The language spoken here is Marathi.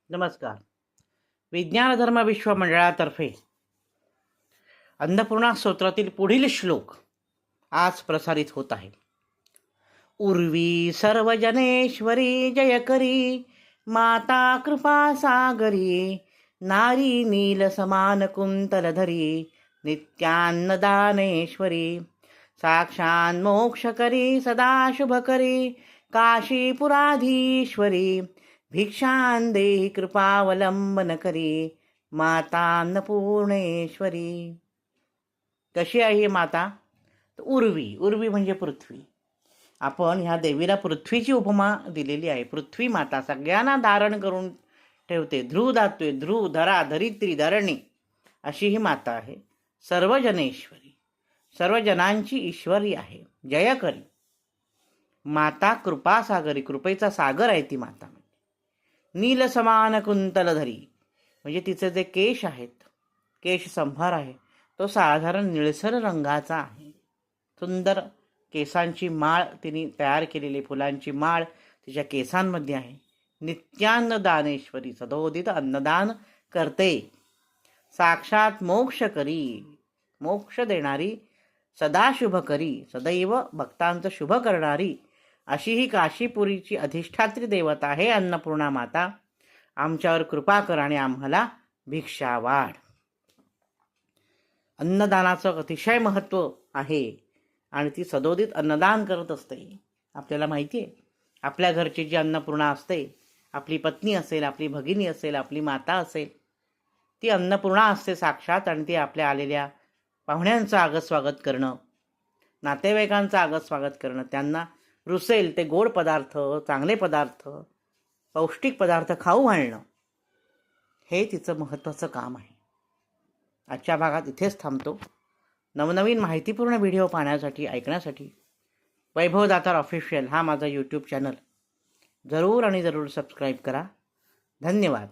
नमस्कार. विज्ञान धर्म विश्व मंडळातर्फे अन्नपूर्णा स्तोत्रातील पुढील श्लोक आज प्रसारित होत आहे. उर्वी सर्वजनेश्वरी जय करी, माता कृपा सागरी, नारी नील समान कुंतलधरी, नित्यान्नदानेश्वरी, साक्षान् मोक्ष करी सदा शुभ करी, काशीपुराधीश्वरी, भिक्षां देहि कृपावलंबन करी, माता अन्नपूर्णेश्वरी. कशी आहे ही माता? उर्वी. उर्वी म्हणजे पृथ्वी. आपण ह्या देवीला पृथ्वीची उपमा दिलेली आहे. पृथ्वी माता सगळ्यांना धारण करून ठेवते. ध्रुव दात्वे, ध्रुव, धरा, धरित्री, धरणी अशी ही माता आहे. सर्वजनेश्वरी, सर्व जनांची ईश्वरी आहे. जयकरी, माता कृपा सागरी, कृपेचा सागर आहे ती माता. नील समान कुंतलधरी म्हणजे तिचे जे केश आहेत, केश संभार आहे तो साधारण निळसर रंगाचा आहे. सुंदर केसांची माळ तिने तयार केलेली, फुलांची माळ तिच्या केसांमध्ये आहे. नित्यान्नदानेश्वरी, सदोदित अन्नदान करते. साक्षात मोक्ष करी, मोक्ष देणारी, सदा शुभ करी, सदैव भक्तांचं शुभ करणारी अशी ही काशीपुरीची अधिष्ठात्री देवता आहे अन्नपूर्णा माता. आमच्यावर कृपा कर आणि आम्हाला भिक्षा वाढ. अन्नदानाचं अतिशय महत्त्व आहे आणि ती सदोदित अन्नदान करत असते. आपल्याला माहिती आहे, आपल्या घरची जी अन्नपूर्णा असते, आपली पत्नी असेल, आपली भगिनी असेल, आपली माता असेल, ती अन्नपूर्णा असते साक्षात. आणि ती आपल्या आलेल्या पाहुण्यांचं आगस्वागत करणं, नातेवाईकांचं आगस्वागत करणं, त्यांना रुसेल ते गोड पदार्थ, चांगले पदार्थ, पौष्टिक पदार्थ खाऊ घालणं, हे तिचं महत्त्वाचं काम आहे. आजच्या भागात इथेच थांबतो. नवनवीन माहितीपूर्ण व्हिडिओ पाहण्यासाठी, ऐकण्यासाठी वैभव दातार ऑफिशियल हा माझा यूट्यूब चॅनल जरूर आणि जरूर सबस्क्राईब करा. धन्यवाद.